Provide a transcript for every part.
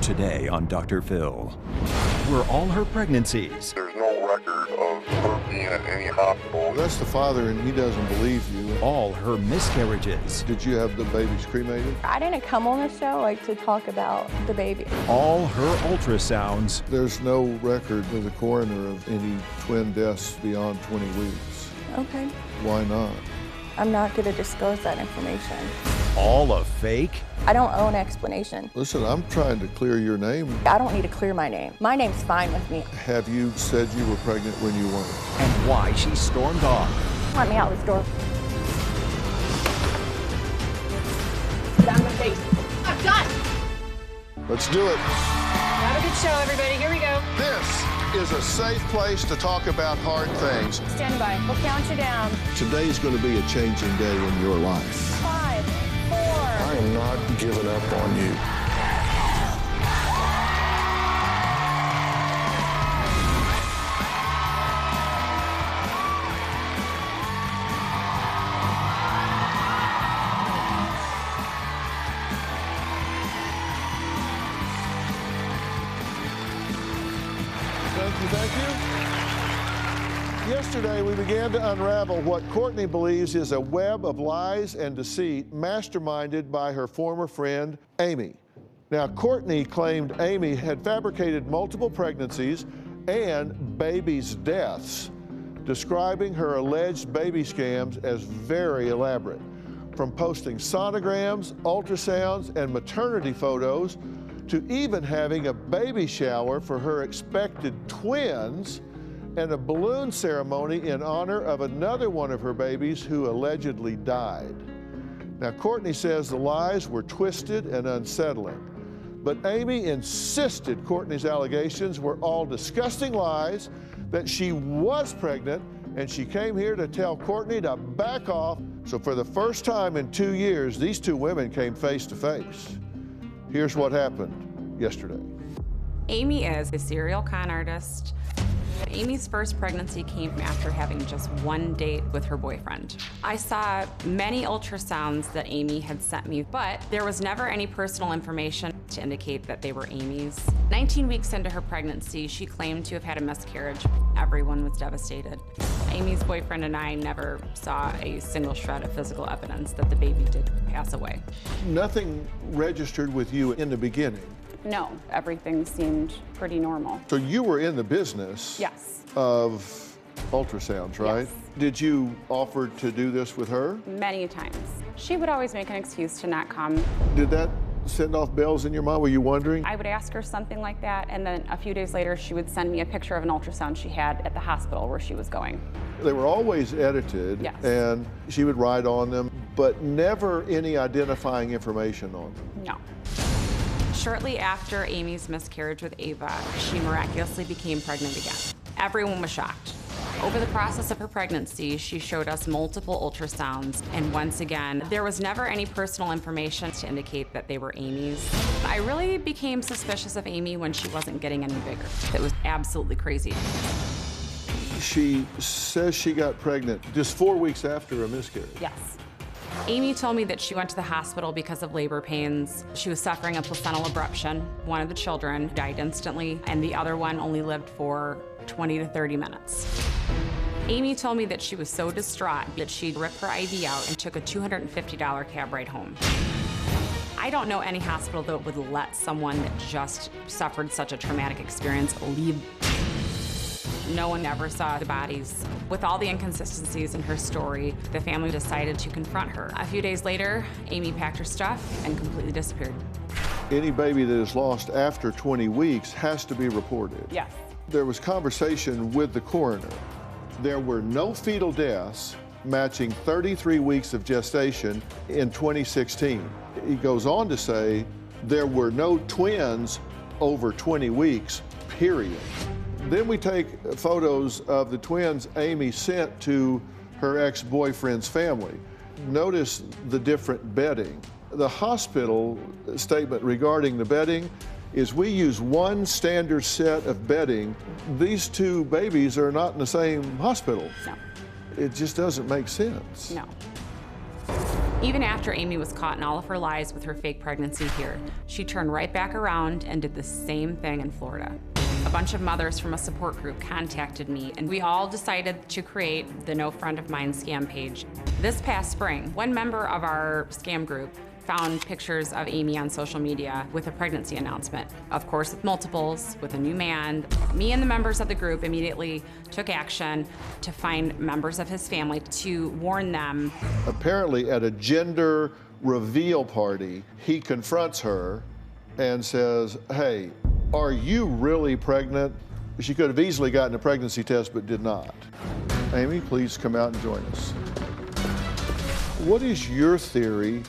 Today on Dr. Phil. Were all her pregnancies? There's no record of her being at any hospital. That's the father, and he doesn't believe you. All her miscarriages? Did you have the babies cremated? I didn't come on the show to talk about the baby. All her ultrasounds? There's no record with the coroner of any twin deaths beyond 20 weeks. Okay. Why not? I'm not going to disclose that information. All a fake? I don't owe an explanation. Listen, I'm trying to clear your name. I don't need to clear my name. My name's fine with me. Have you said you were pregnant when you weren't? And why she stormed off? Let me out this door. Down my face. I'm done. Let's do it. Have a good show, everybody. Here we go. This is a safe place to talk about hard things. Stand by. We'll count you down. Today's going to be a changing day in your life. 5, 4. I am not giving up on you. Thank you. Yesterday, we began to unravel what Courtney believes is a web of lies and deceit masterminded by her former friend, Amy. Now, Courtney claimed Amy had fabricated multiple pregnancies and babies' deaths, describing her alleged baby scams as very elaborate. From posting sonograms, ultrasounds, and maternity photos, to even having a baby shower for her expected twins and a balloon ceremony in honor of another one of her babies who allegedly died. Now, Courtney says the lies were twisted and unsettling, but Amy insisted Courtney's allegations were all disgusting lies, that she was pregnant, and she came here to tell Courtney to back off. So for the first time in 2 years, these two women came face to face. Here's what happened yesterday. Amy is a serial con artist. Amy's first pregnancy came after having just one date with her boyfriend. I saw many ultrasounds that Amy had sent me, but there was never any personal information to indicate that they were Amy's. 19 weeks into her pregnancy, she claimed to have had a miscarriage. Everyone was devastated. Amy's boyfriend and I never saw a single shred of physical evidence that the baby did pass away. Nothing registered with you in the beginning. No, everything seemed pretty normal. So you were in the business Yes. of ultrasounds, right? Yes. Did you offer to do this with her? Many times. She would always make an excuse to not come. Did that send off bells in your mind? Were you wondering? I would ask her something like that, and then a few days later, she would send me a picture of an ultrasound she had at the hospital where she was going. They were always edited, Yes. and she would write on them, but never any identifying information on them. No. Shortly after Amy's miscarriage with Ava, she miraculously became pregnant again. Everyone was shocked. Over the process of her pregnancy, she showed us multiple ultrasounds, and once again, there was never any personal information to indicate that they were Amy's. I really became suspicious of Amy when she wasn't getting any bigger. It was absolutely crazy. She says she got pregnant just 4 weeks after a miscarriage. Yes. Amy told me that she went to the hospital because of labor pains. She was suffering a placental abruption. One of the children died instantly, and the other one only lived for 20 to 30 minutes. Amy told me that she was so distraught that she ripped her IV out and took a $250 cab ride home. I don't know any hospital that would let someone that just suffered such a traumatic experience leave. No one ever saw the bodies. With all the inconsistencies in her story, the family decided to confront her. A few days later, Amy packed her stuff and completely disappeared. Any baby that is lost after 20 weeks has to be reported. Yes. There was conversation with the coroner. There were no fetal deaths matching 33 weeks of gestation in 2016. He goes on to say there were no twins over 20 weeks, period. Then we take photos of the twins Amy sent to her ex-boyfriend's family. Notice the different bedding. The hospital statement regarding the bedding is we use one standard set of bedding. These two babies are not in the same hospital. No. It just doesn't make sense. No. Even after Amy was caught in all of her lies with her fake pregnancy here, she turned right back around and did the same thing in Florida. A bunch of mothers from a support group contacted me, and we all decided to create the No Friend of Mine scam page. This past spring, one member of our scam group found pictures of Amy on social media with a pregnancy announcement. Of course, with multiples, with a new man. Me and the members of the group immediately took action to find members of his family to warn them. Apparently at a gender reveal party, he confronts her and says, hey, are you really pregnant? She could have easily gotten a pregnancy test, but did not. Amy, please come out and join us. What is your theory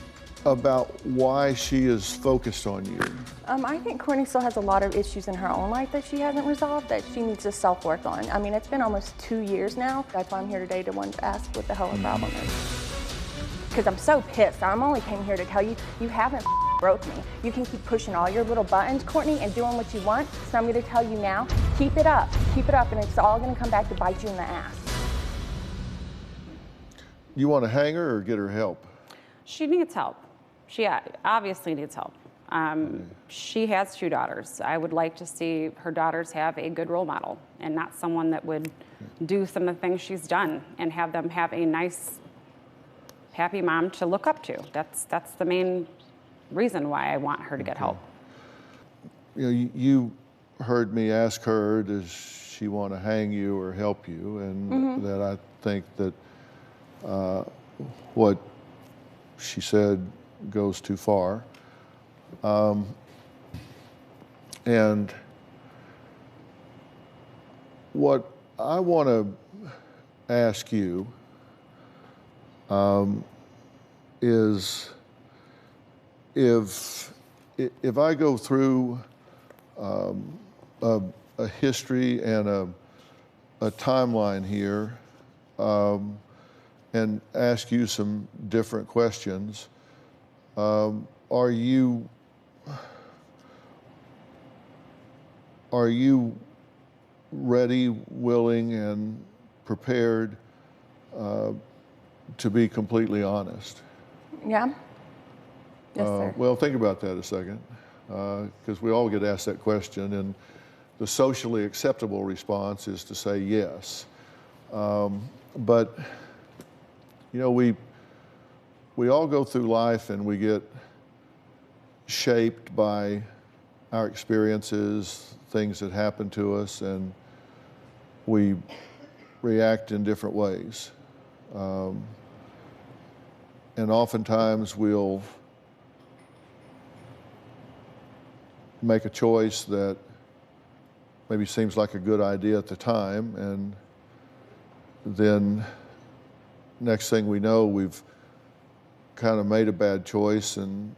about why she is focused on you? I think Courtney still has a lot of issues in her own life that she hasn't resolved that she needs to self-work on. I mean, it's been almost 2 years now. That's why I'm here today to ask what the hell the problem is. Because I'm so pissed. I'm only came here to tell you, you haven't broke me. You can keep pushing all your little buttons, Courtney, and doing what you want. So I'm going to tell you now, keep it up, and it's all going to come back to bite you in the ass. You want to hang her or get her help? She needs help. She obviously needs help. She has 2 daughters. I would like to see her daughters have a good role model and not someone that would do some of the things she's done and have them have a nice, happy mom to look up to. That's the main reason why I want her to get help. You know, you heard me ask her, does she want to hang you or help you? And that I think that what she said goes too far. And what I want to ask you is if I go through a history and a timeline here and ask you some different questions, are you ready, willing, and prepared to be completely honest? Yeah. Yes, sir. Well, think about that a second, because we all get asked that question, and the socially acceptable response is to say yes. But you know, we all go through life and we get shaped by our experiences, things that happen to us, and we react in different ways. And oftentimes we'll make a choice that maybe seems like a good idea at the time, and then next thing we know, we've kind of made a bad choice, and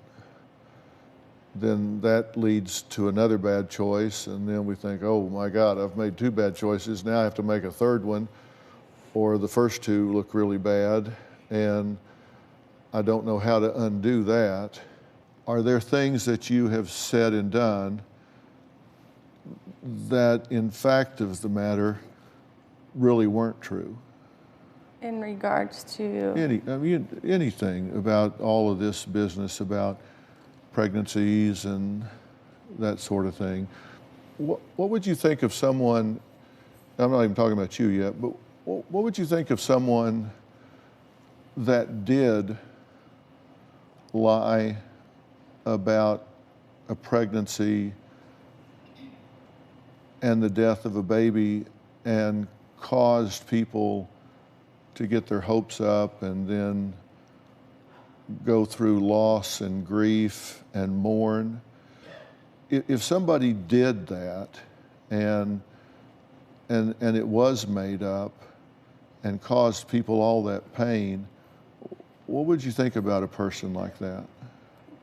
then that leads to another bad choice, and then we think, oh my God, I've made 2 bad choices, now I have to make a 3rd one, or the first 2 look really bad, and I don't know how to undo that. Are there things that you have said and done that, in fact of the matter, really weren't true? In regards to? Anything about all of this business about pregnancies and that sort of thing. What would you think of someone, I'm not even talking about you yet, but what would you think of someone that did lie about a pregnancy and the death of a baby and caused people to get their hopes up and then go through loss and grief and mourn? If somebody did that and it was made up and caused people all that pain, what would you think about a person like that?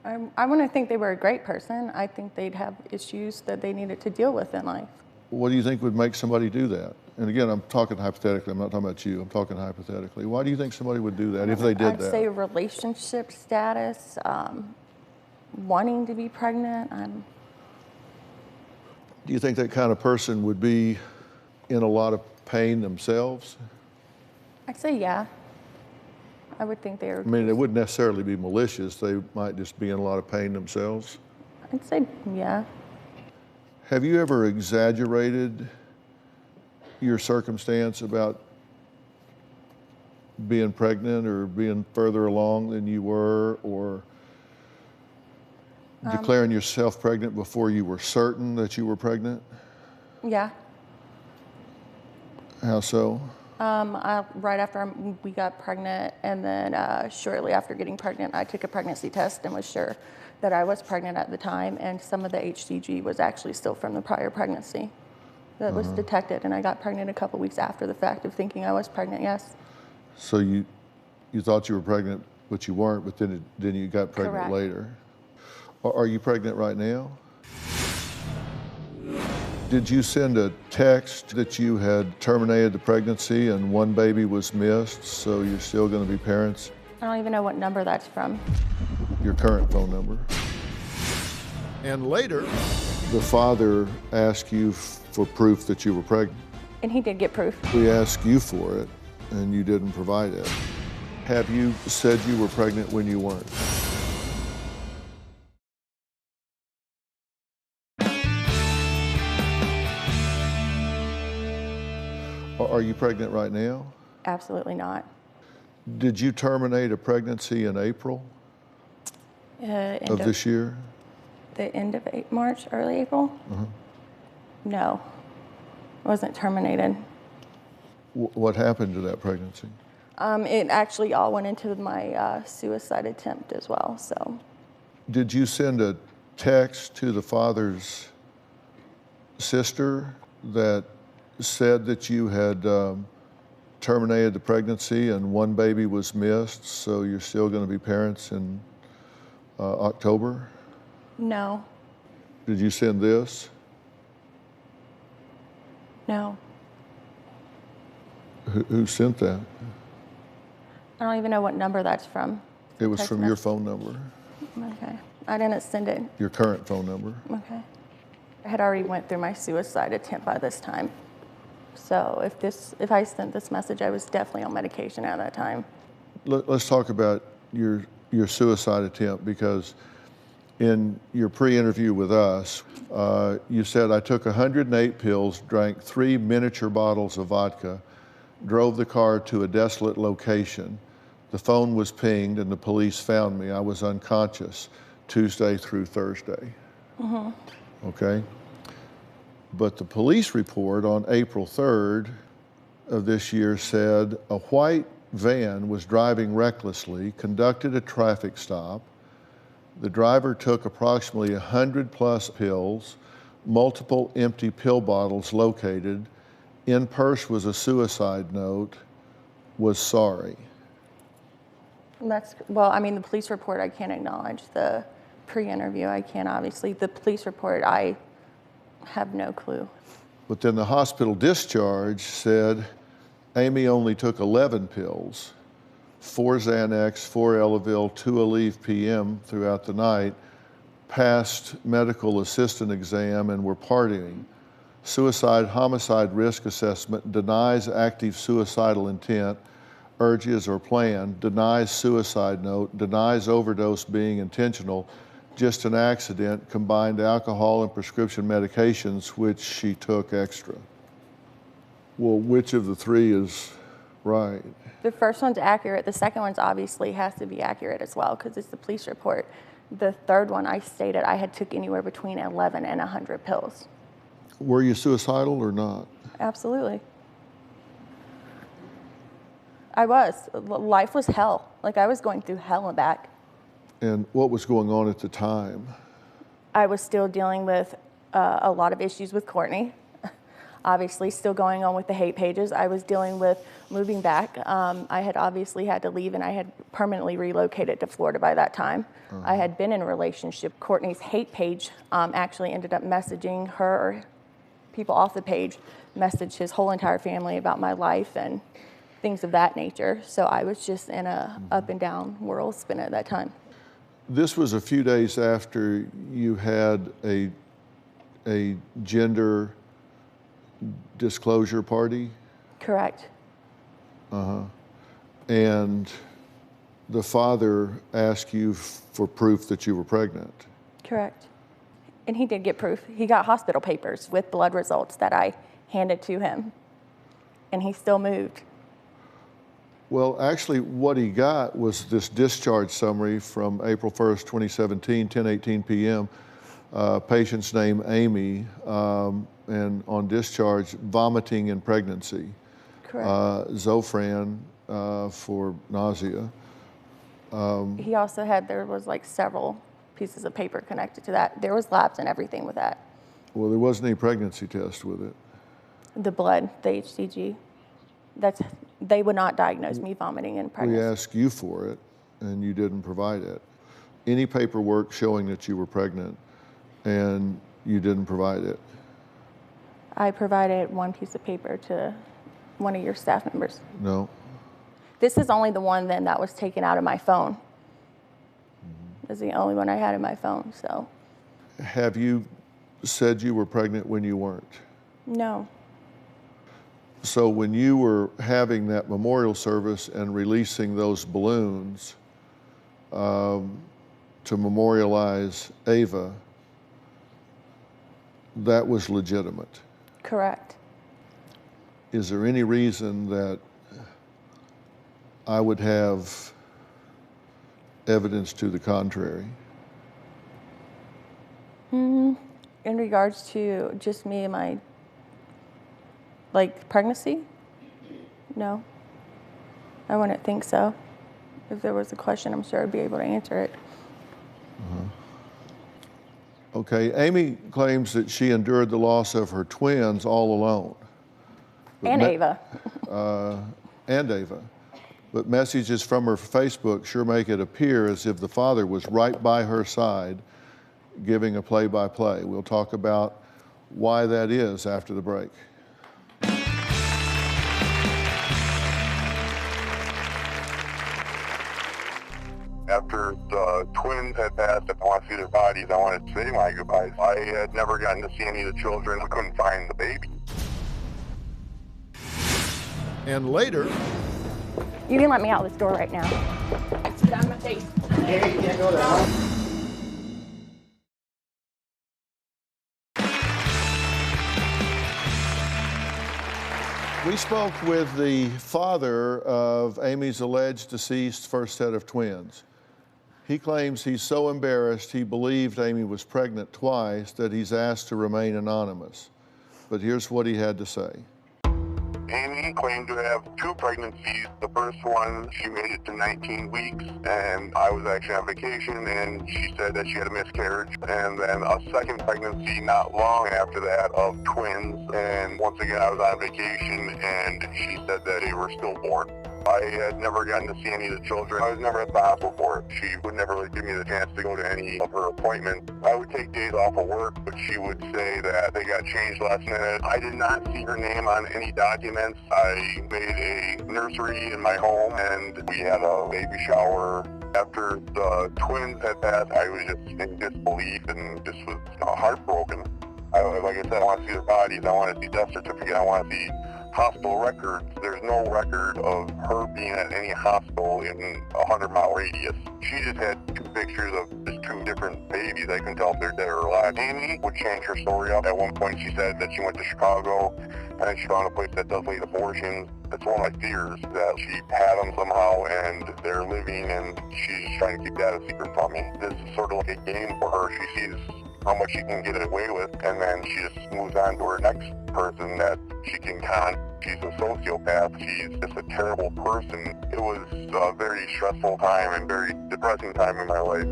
I want to think they were a great person. I think they'd have issues that they needed to deal with in life. What do you think would make somebody do that? And again, I'm talking hypothetically, I'm not talking about you, I'm talking hypothetically. Why do you think somebody would do that if they did that? I'd say relationship status, wanting to be pregnant. Do you think that kind of person would be in a lot of pain themselves? I'd say yeah. I would think they were. I mean, they wouldn't necessarily be malicious. They might just be in a lot of pain themselves. I'd say, yeah. Have you ever exaggerated your circumstance about being pregnant or being further along than you were, or declaring yourself pregnant before you were certain that you were pregnant? Yeah. How so? Right after we got pregnant, and then shortly after getting pregnant, I took a pregnancy test and was sure that I was pregnant at the time, and some of the HCG was actually still from the prior pregnancy that was detected, and I got pregnant a couple weeks after the fact of thinking I was pregnant, yes. So you thought you were pregnant, but you weren't, but then you got pregnant Correct. later. Are you pregnant right now? Did you send a text that you had terminated the pregnancy and one baby was missed, so you're still going to be parents? I don't even know what number that's from. Your current phone number. And later, the father asked you for proof that you were pregnant. And he did get proof. We asked you for it, and you didn't provide it. Have you said you were pregnant when you weren't? Are you pregnant right now? Absolutely not. Did you terminate a pregnancy in April of this year? The end of March, early April? No, it wasn't terminated. What happened to that pregnancy? It actually all went into my suicide attempt as well, so. Did you send a text to the father's sister that said that you had terminated the pregnancy and one baby was missed, so you're still going to be parents in October? No. Did you send this? No. Who sent that? I don't even know what number that's from. It was Text from your message. phone number, Okay. I didn't send it. your current phone number. Okay. I had already went through my suicide attempt by this time. So if I sent this message, I was definitely on medication at that time. Let's talk about your suicide attempt, because in your pre-interview with us, you said, I took 108 pills, drank 3 miniature bottles of vodka, drove the car to a desolate location. The phone was pinged and the police found me. I was unconscious Tuesday through Thursday. Okay? But the police report on April 3rd of this year said a white van was driving recklessly, conducted a traffic stop. The driver took approximately 100 plus pills, multiple empty pill bottles located. In purse was a suicide note, was sorry. Well, I mean, the police report, I can't acknowledge. The pre-interview, I can't, obviously. The police report, I have no clue. But then the hospital discharge said Amy only took 11 pills, 4 Xanax, 4 Elavil, 2 Aleve PM throughout the night, passed medical assistant exam, and were partying. Suicide homicide risk assessment denies active suicidal intent, urges or plan, denies suicide note, denies overdose being intentional, just an accident, combined alcohol and prescription medications, which she took extra. Well, which of the three is right? The first one's accurate. The second one's obviously has to be accurate as well because it's the police report. The third one, I stated I had took anywhere between 11 and 100 pills. Were you suicidal or not? Absolutely. I was. Life was hell. Like, I was going through hell and back. And what was going on at the time? I was still dealing with a lot of issues with Courtney. Obviously, still going on with the hate pages. I was dealing with moving back. I had obviously had to leave, and I had permanently relocated to Florida by that time. I had been in a relationship. Courtney's hate page actually ended up messaging her, or people off the page messaged his whole entire family about my life and things of that nature. So I was just in a up and down whirlspin at that time. This was a few days after you had a gender disclosure party? Correct. And the father asked you for proof that you were pregnant. Correct. And he did get proof. He got hospital papers with blood results that I handed to him, and he still moved. Well, actually, what he got was this discharge summary from April 1st, 2017, 10:18 p.m. Patient's name, Amy, and on discharge, vomiting and pregnancy. Correct. Zofran for nausea. He also had, there was like several pieces of paper connected to that. There was labs and everything with that. Well, there wasn't any pregnancy test with it. The blood, the HCG. They would not diagnose me vomiting and pregnancy. We asked you for it, and you didn't provide it. Any paperwork showing that you were pregnant, and you didn't provide it. I provided one piece of paper to one of your staff members. No. This is only the one then that was taken out of my phone. It's the only one I had in my phone, so. Have you said you were pregnant when you weren't? No. So when you were having that memorial service and releasing those balloons to memorialize Ava, that was legitimate? Correct. Is there any reason that I would have evidence to the contrary? In regards to just me and my, pregnancy? No. I wouldn't think so. If there was a question, I'm sure I'd be able to answer it. Okay, Amy claims that she endured the loss of her twins all alone. And Ava. And Ava. But messages from her Facebook sure make it appear as if the father was right by her side giving a play-by-play. We'll talk about why that is after the break. After the twins had passed, I want to see their bodies. I wanted to say my goodbyes. I had never gotten to see any of the children. I couldn't find the baby. And later, You can let me out this door right now. Sit down my face. Yeah, you can't go there. we spoke with the father of Amy's alleged deceased first set of twins. He claims he's so embarrassed he believed Amy was pregnant twice that he's asked to remain anonymous. But here's what he had to say. Amy claimed to have 2 pregnancies. The first one, she made it to 19 weeks, and I was actually on vacation, and she said that she had a miscarriage. And then a second pregnancy not long after that of twins, and once again I was on vacation, and she said that they were stillborn. I had never gotten to see any of the children. I was never at the hospital for it. She would never give me the chance to go to any of her appointments. I would take days off of work, but she would say that they got changed last minute. I did not see her name on any documents. I made a nursery in my home, and we had a baby shower. After the twins had passed, I was just in disbelief and just was heartbroken. Like I said, I want to see their bodies. I want to see death certificate. I want to see hospital records. There's no record of her being at any hospital in a 100-mile radius. She just had 2 pictures of just 2 different babies. I couldn't tell if they're dead or alive. Amy would change her story up. At one point she said that she went to Chicago and then she found a place that does late abortions. That's one of my fears, that she had them somehow and they're living and she's just trying to keep that a secret from me. This is sort of like a game for her. She sees how much she can get away with, and then she just moves on to her next person that she can con. She's a sociopath. She's just a terrible person. It was a very stressful time and very depressing time in my life.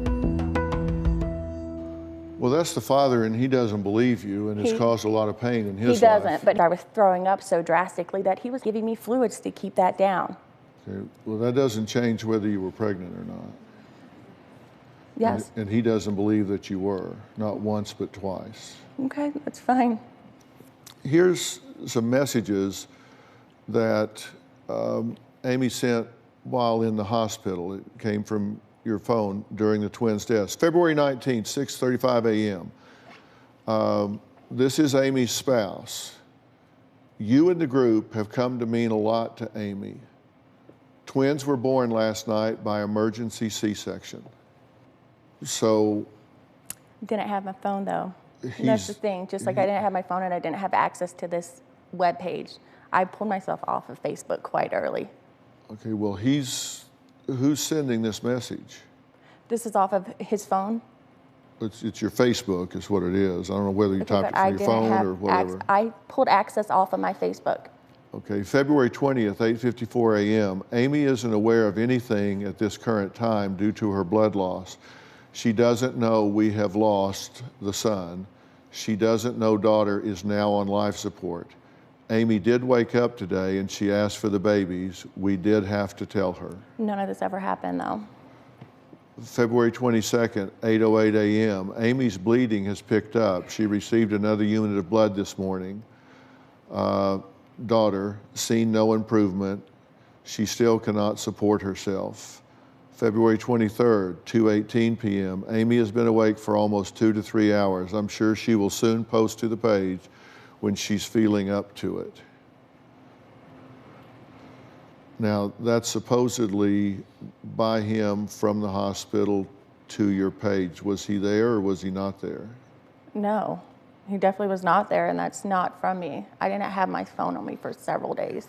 Well, that's the father, and he doesn't believe you, and it's caused a lot of pain in his life. He doesn't, but I was throwing up so drastically that he was giving me fluids to keep that down. Okay. Well, that doesn't change whether you were pregnant or not. Yes. And he doesn't believe that you were, not once but twice. Okay, that's fine. Here's some messages that Amy sent while in the hospital. It came from your phone during the twins' deaths. February 19th, 6:35 a.m. This is Amy's spouse. You and the group have come to mean a lot to Amy. twins were born last night by emergency C-section. So Didn't have my phone though. And that's the thing. Just like I didn't have my phone and I didn't have access to this web page, I pulled myself off of Facebook quite early. Okay, well, who's sending this message? This is off of his phone. It's your Facebook is what it is. I don't know whether you typed it from your phone or whatever. I pulled access off of my Facebook. Okay, February 20th, 8:54 a.m. Amy isn't aware of anything at this current time due to her blood loss. She doesn't know we have lost the son. She doesn't know daughter is now on life support. Amy did wake up today and she asked for the babies. We did have to tell her. None of this ever happened though. February 22nd, 8:08 a.m. Amy's bleeding has picked up. She received another unit of blood this morning. Daughter, seen no improvement. She still cannot support herself. February 23rd, 2:18 p.m. Amy has been awake for almost 2 to 3 hours. I'm sure she will soon post to the page when she's feeling up to it. Now, that's supposedly by him from the hospital to your page. Was he there or was he not there? No, he definitely was not there, and that's not from me. I didn't have my phone on me for several days.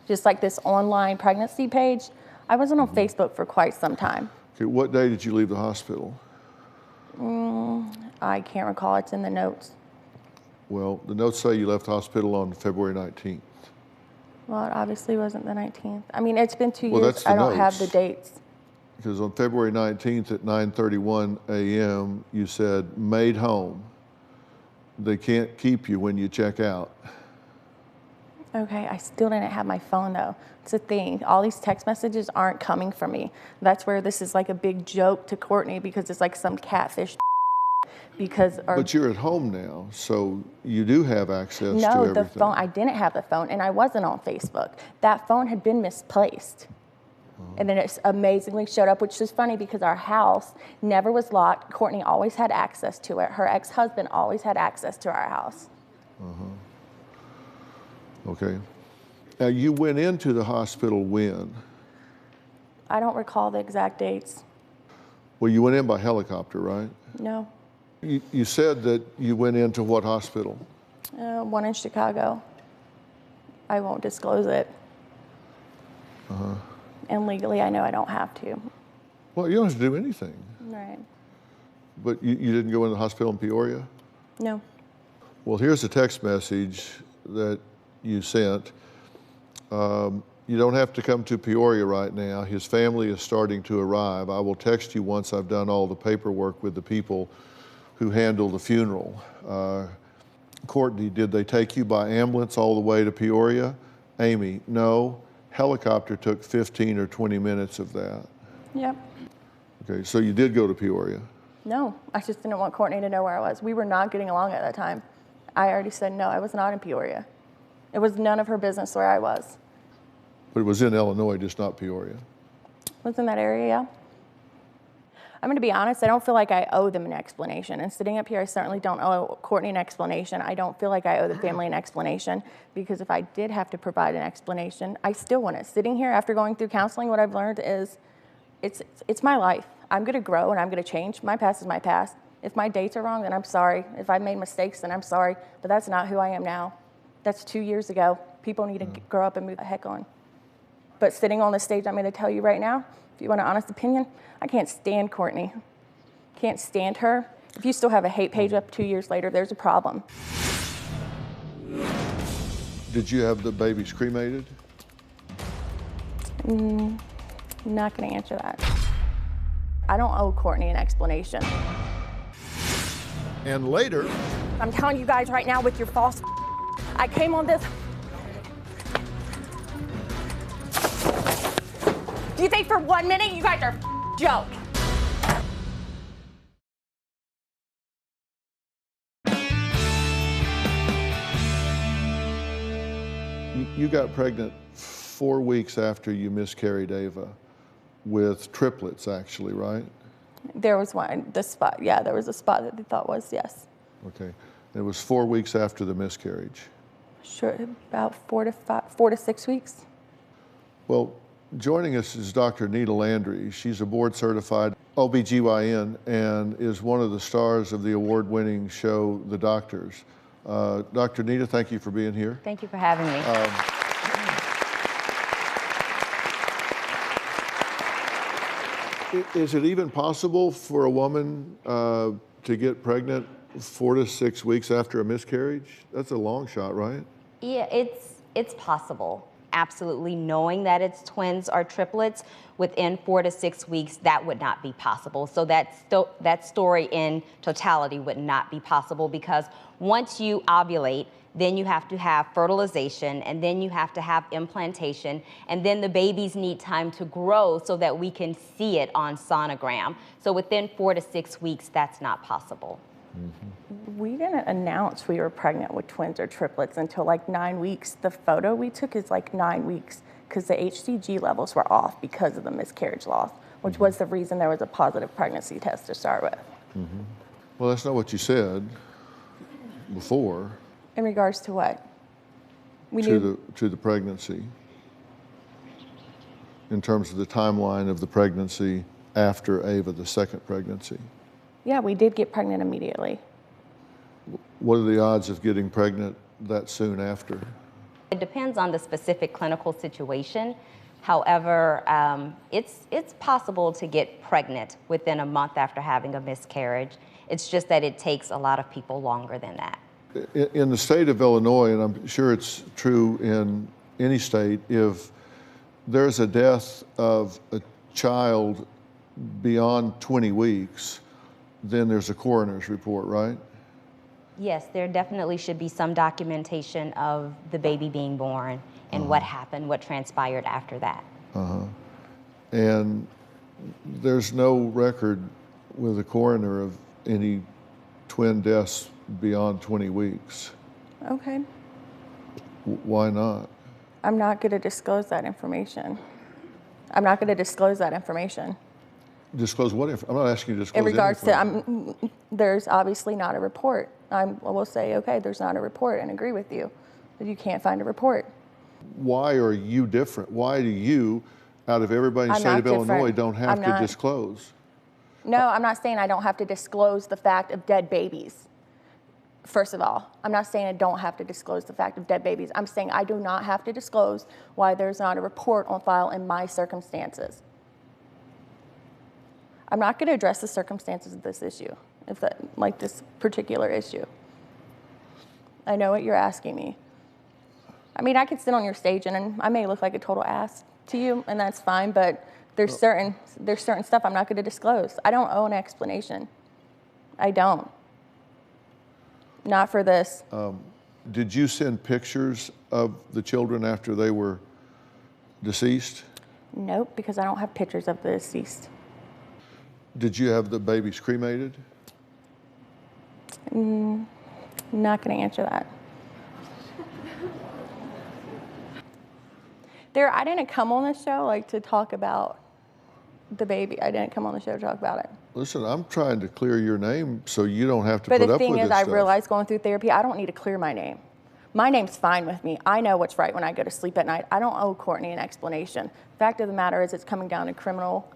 Just like this online pregnancy page, I wasn't on Facebook for quite some time. Okay, what day did you leave the hospital? I can't recall, it's in the notes. Well, the notes say you left the hospital on February 19th. Well, it obviously wasn't the 19th. I mean, it's been 2 Well, years, that's the I don't have notes. the dates. Because on February 19th at 9:31 a.m., you said, made home. They can't keep you when you check out. Okay, I still didn't have my phone though. It's a thing. All these text messages aren't coming from me. That's where this is like a big joke to Courtney because it's like some catfish because But you're at home now, so you do have access to no, everything. the phone, I didn't have the phone and I wasn't on Facebook. That phone had been misplaced. And then it amazingly showed up, which is funny because our house never was locked. Courtney always had access to it. Her ex-husband always had access to our house. Okay. Now, you went into the hospital when? I don't recall the exact dates. Well, you went in by helicopter, right? No. You said that you went into what hospital? One in Chicago. I won't disclose it. And legally, I know I don't have to. Well, you don't have to do anything. Right. But you didn't go in the hospital in Peoria? No. Well, here's a text message that you sent. You don't have to come to Peoria right now. His family is starting to arrive. I will text you once I've done all the paperwork with the people who handle the funeral. Courtney, did they take you by ambulance all the way to Peoria? Amy, no. Helicopter took 15 or 20 minutes of that. Yep. Okay, so you did go to Peoria. No, I just didn't want Courtney to know where I was. We were not getting along at that time. I already said no, I was not in Peoria. It was none of her business where I was. But it was in Illinois, just not Peoria. Was in that area, yeah. I'm going to be honest, I don't feel like I owe them an explanation. And sitting up here, I certainly don't owe Courtney an explanation. I don't feel like I owe the family an explanation because if I did have to provide an explanation, I still wouldn't. Sitting here after going through counseling, what I've learned is it's my life. I'm going to grow and I'm going to change. My past is my past. If my dates are wrong, then I'm sorry. If I made mistakes, then I'm sorry. But that's not who I am now. That's 2 years ago. People need to grow up and move the heck on. But sitting on the stage, I'm going to tell you right now, if you want an honest opinion, I can't stand Courtney. Can't stand her. If you still have a hate page up 2 years later, there's a problem. Did you have the babies cremated? Not going to answer that. I don't owe Courtney an explanation. And later, I'm telling you guys right now with your false I came on this. Do you think for 1 minute you guys are a joke? you got pregnant 4 weeks after you miscarried Ava with triplets, actually, right? There was one, the spot, yeah, there was a spot that they thought was, yes. Okay. It was 4 weeks after the miscarriage. Sure, about 4 to 6 weeks. Well, Joining us is Dr. Nita Landry. She's a board-certified OBGYN and is one of the stars of the award-winning show, The Doctors. Dr. Nita, thank you for being here. Thank you for having me. Is it even possible for a woman to get pregnant 4 to 6 weeks after a miscarriage? That's a long shot, right? Yeah, it's possible. Absolutely. Knowing that it's twins or triplets, within 4 to 6 weeks, that would not be possible. So that story in totality would not be possible, because once you ovulate, then you have to have fertilization, and then you have to have implantation, and then the babies need time to grow so that we can see it on sonogram. So within 4 to 6 weeks, that's not possible. We didn't announce we were pregnant with twins or triplets until like 9 weeks. The photo we took is like 9 weeks because the HCG levels were off because of the miscarriage loss, which was the reason there was a positive pregnancy test to start with. Well, that's not what you said before. In regards to what? To the pregnancy. In terms of the timeline of the pregnancy after Ava, the second pregnancy. Yeah, we did get pregnant immediately. What are the odds of getting pregnant that soon after? It depends on the specific clinical situation. However, it's possible to get pregnant within a month after having a miscarriage. It's just that it takes a lot of people longer than that. In the state of Illinois, and I'm sure it's true in any state, if there's a death of a child beyond 20 weeks, then there's a coroner's report, right? Yes, there definitely should be some documentation of the baby being born and what happened, what transpired after that. And there's no record with the coroner of any twin deaths beyond 20 weeks. Okay. Why not? I'm not going to disclose that information. I'm not going to disclose that information. Disclose what? I'm not asking you to disclose in regards anything. to, there's obviously not a report. I will say, okay, there's not a report, and agree with you that you can't find a report. Why are you different? Why do you, out of everybody in the state of Illinois, don't have to disclose? No, I'm not saying I don't have to disclose the fact of dead babies. First of all, I'm not saying I don't have to disclose the fact of dead babies. I'm saying I do not have to disclose why there's not a report on file in my circumstances. I'm not going to address the circumstances of this issue, like this particular issue. I know what you're asking me. I mean, I could sit on your stage and I may look like a total ass to you, and that's fine, but there's certain stuff I'm not going to disclose. I don't owe an explanation. I don't. Not for this. Did you send pictures of the children after they were deceased? Nope, because I don't have pictures of the deceased. Did you have the babies cremated? Not going to answer that. I didn't come on this show like to talk about the baby. I didn't come on the show to talk about it. Listen, I'm trying to clear your name so you don't have to put up with this stuff. But the thing is, I realized going through therapy, I don't need to clear my name. My name's fine with me. I know what's right when I go to sleep at night. I don't owe Courtney an explanation. Fact of the matter is, it's coming down to criminal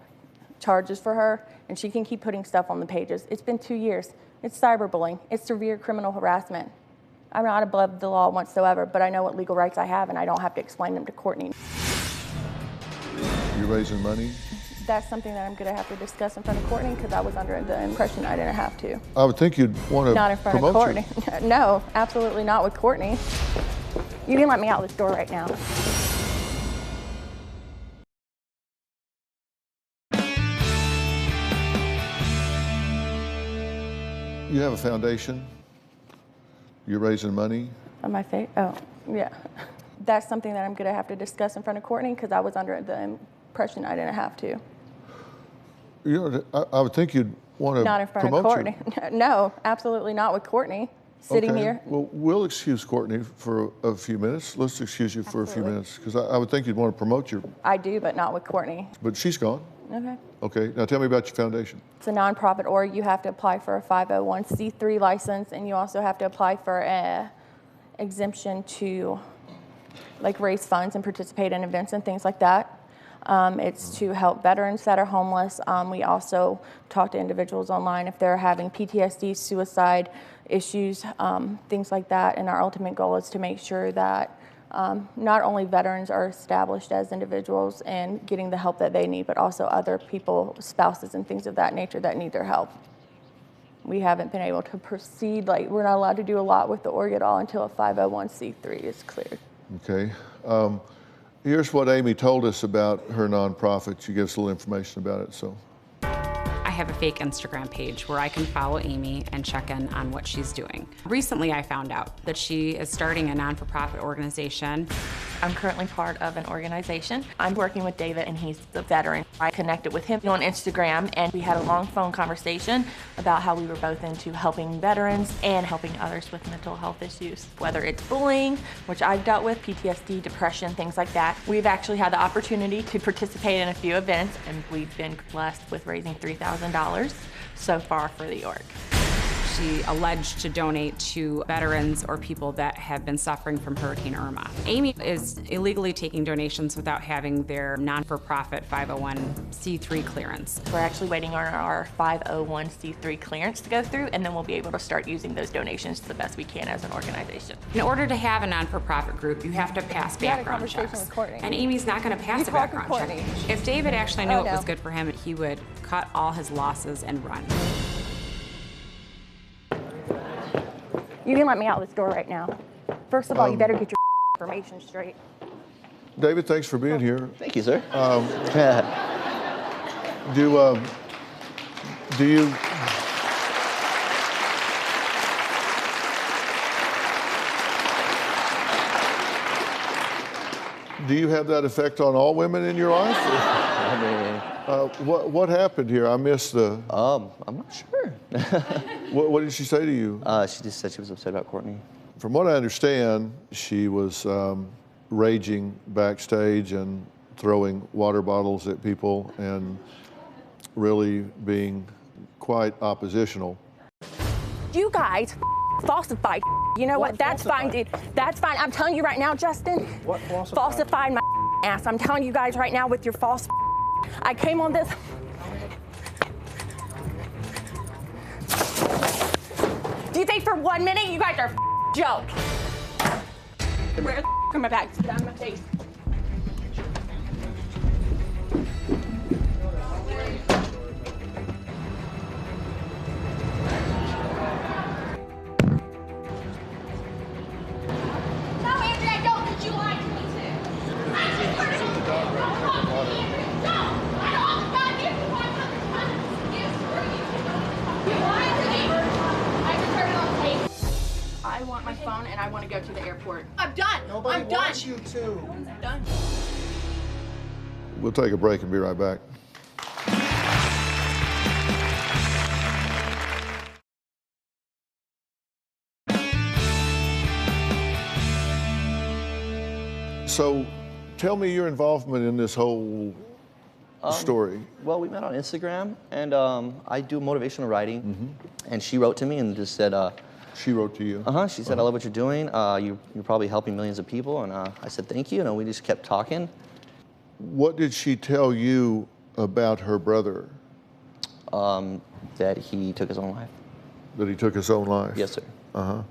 charges for her, and she can keep putting stuff on the pages. It's been 2 years. It's cyberbullying. It's severe criminal harassment. I'm not above the law whatsoever, but I know what legal rights I have, and I don't have to explain them to Courtney. You're raising money? That's something that I'm going to have to discuss in front of Courtney, because I was under the impression I didn't have to. I would think you'd want to Not in front of Courtney. No, absolutely not with Courtney. You can let me out this door right now. You have a foundation. You're raising money. On my face? Oh, yeah. That's something that I'm going to have to discuss in front of Courtney, because I was under the impression I didn't have to. You know, I would think you'd want to Not in front of Courtney. No, absolutely not with Courtney sitting here. Well, we'll excuse Courtney for a few minutes. Let's excuse you for a few minutes, because I would think you'd want to promote your... I do, but not with Courtney. But she's gone. Okay. Okay, now tell me about your foundation. It's a nonprofit org. You have to apply for a 501c3 license, and you also have to apply for a exemption to like raise funds and participate in events and things like that. It's to help veterans that are homeless. We also talk to individuals online if they're having PTSD, suicide issues, things like that. And our ultimate goal is to make sure that not only veterans are established as individuals and getting the help that they need, but also other people, spouses and things of that nature that need their help. We haven't been able to proceed, like we're not allowed to do a lot with the org at all until a 501c3 is cleared. Okay. Here's what Amy told us about her nonprofit. She gives a little information about it. So, I have a fake Instagram page where I can follow Amy and check in on what she's doing. Recently, I found out that she is starting a non-for-profit organization. I'm currently part of an organization. I'm working with David, and he's a veteran. I connected with him on Instagram, and we had a long phone conversation about how we were both into helping veterans and helping others with mental health issues, whether it's bullying, which I've dealt with, PTSD, depression, things like that. We've actually had the opportunity to participate in a few events, and we've been blessed with raising $3,000 so far for the org. She alleged to donate to veterans or people that have been suffering from Hurricane Irma. Amy is illegally taking donations without having their non-for-profit 501c3 clearance. We're actually waiting on our 501c3 clearance to go through, and then we'll be able to start using those donations the best we can as an organization. In order to have a non-for-profit group, you have to pass background checks. And Amy's not going to pass a background check. If David actually knew it was good for him, he would cut all his losses and run. You can let me out this door right now. First of all, you better get your information straight. David, thanks for being here. Thank you, sir. Do you have that effect on all women in your life? What happened here? I missed the. I'm not sure. What did she say to you? She just said she was upset about Courtney. From what I understand, she was raging backstage and throwing water bottles at people and really being quite oppositional. You guys falsified. You know what? That's fine, dude. That's fine. I'm telling you right now, Justin. What falsified? Falsified my ass. I'm telling you guys right now with your false. I came on this. Do you think for 1 minute you guys are a joke? Where the are my bags? Get out of my face. No, Andrea, I don't, because you lied to me too. I just heard it. No, I don't all the time. You screw you. You lied to me. I just heard it on tape. I want my phone and I want to go to the airport. I'm done. Nobody I'm done. wants you to. I'm done. We'll take a break and be right back. So, tell me your involvement in this whole story. Well, we met on Instagram, and I do motivational writing, and she wrote to me and just said, she wrote to you? She said, I love what you're doing. You're probably helping millions of people, and I said, thank you, and we just kept talking. What did she tell you about her brother? That he took his own life. That he took his own life? Yes, sir. How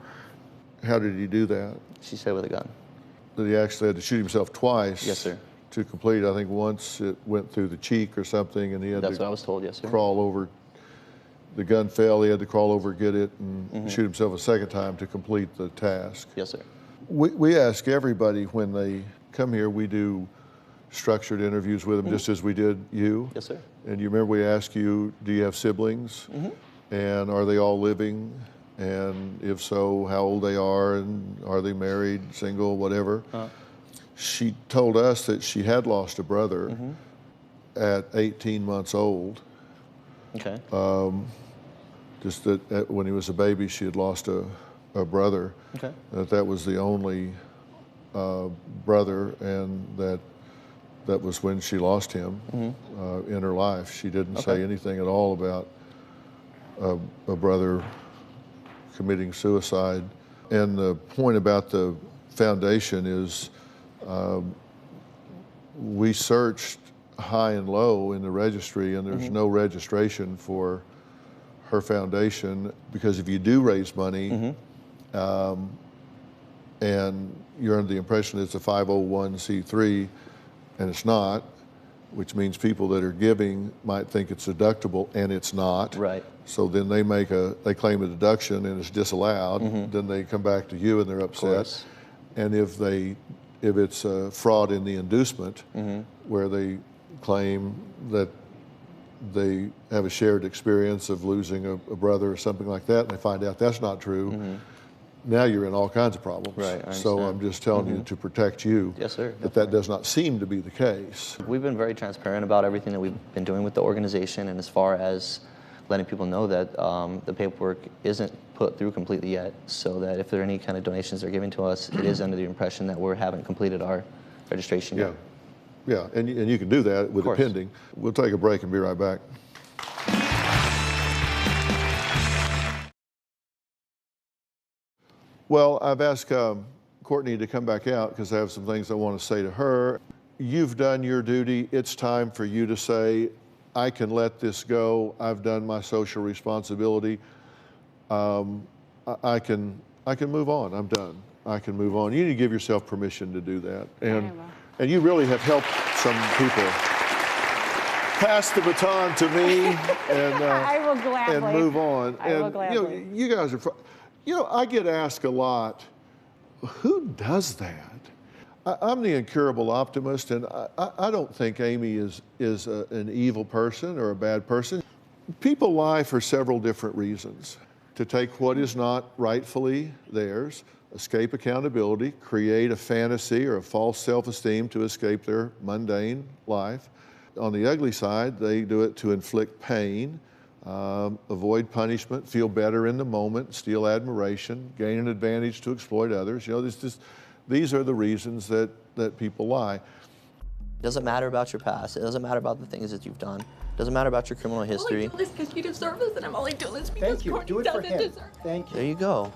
did he do that? She said with a gun. That he actually had to shoot himself twice? Yes, sir. To complete, I think once it went through the cheek or something, and he had That's to what I was told, yes, sir. crawl over. The gun fell, he had to crawl over, get it, and shoot himself a second time to complete the task. Yes, sir. We ask everybody when they come here, we do structured interviews with them, just as we did you. Yes, sir. And you remember we asked you, do you have siblings? And are they all living? And if so, how old they are, and are they married, single, whatever? She told us that she had lost a brother at 18 months old. Okay. Just that when he was a baby, she had lost a brother. Okay. That was the only brother, and that was when she lost him in her life. She didn't say anything at all about a brother committing suicide. And the point about the foundation is we searched high and low in the registry, and there's no registration for her foundation, because if you do raise money, and you're under the impression it's a 501c3, and it's not, which means people that are giving might think it's deductible, and it's not. Right. So then they claim a deduction and it's disallowed. Then they come back to you and they're upset. And if it's a fraud in the inducement, where they claim that they have a shared experience of losing a brother or something like that, and they find out that's not true, now you're in all kinds of problems. Right, so I'm just telling you to protect you. Yes, sir. That does not seem to be the case. We've been very transparent about everything that we've been doing with the organization, and as far as letting people know that the paperwork isn't put through completely yet, so that if there are any kind of donations they're giving to us, it is under the impression that we haven't completed our registration yet. Yeah, and you can do that with it pending. We'll take a break and be right back. Well, I've asked Courtney to come back out because I have some things I want to say to her. You've done your duty. It's time for you to say, I can let this go. I've done my social responsibility. I can move on. I'm done. I can move on. You need to give yourself permission to do that. And you really have helped some people. Pass the baton to me and I will gladly. And move on. I will gladly. You guys are, I get asked a lot, who does that? I'm the incurable optimist, and I don't think Amy is an evil person or a bad person. People lie for several different reasons. To take what is not rightfully theirs, escape accountability, create a fantasy or a false self-esteem to escape their mundane life. On the ugly side, they do it to inflict pain, avoid punishment, feel better in the moment, steal admiration, gain an advantage to exploit others. These are the reasons that people lie. It doesn't matter about your past. It doesn't matter about the things that you've done. It doesn't matter about your criminal history. I'm only doing this because you deserve this, and I'm only doing this because Courtney doesn't deserve it. Thank you. There you go.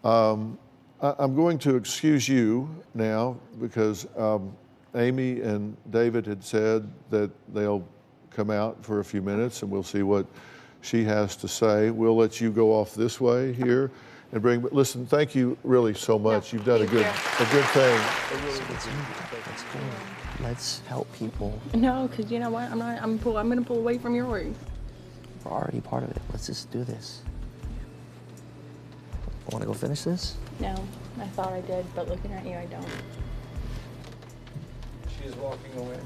I'm going to excuse you now because Amy and David had said that they'll come out for a few minutes and we'll see what she has to say. We'll let you go off this way here and listen, thank you really so much. You've done a good thing. Let's help people. No, because you know what? I'm going to pull away from yours. We're already part of it. Let's just do this. Want to go finish this? No, I thought I did, but looking at you, I don't. She's walking away.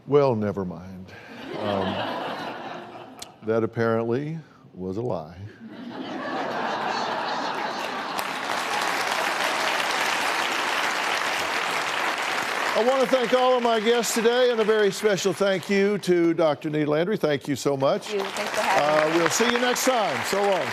Well, never mind. That apparently was a lie. I want to thank all of my guests today, and a very special thank you to Dr. Nita Landry. Thank you so much. Thanks for having me. We'll see you next time. So long.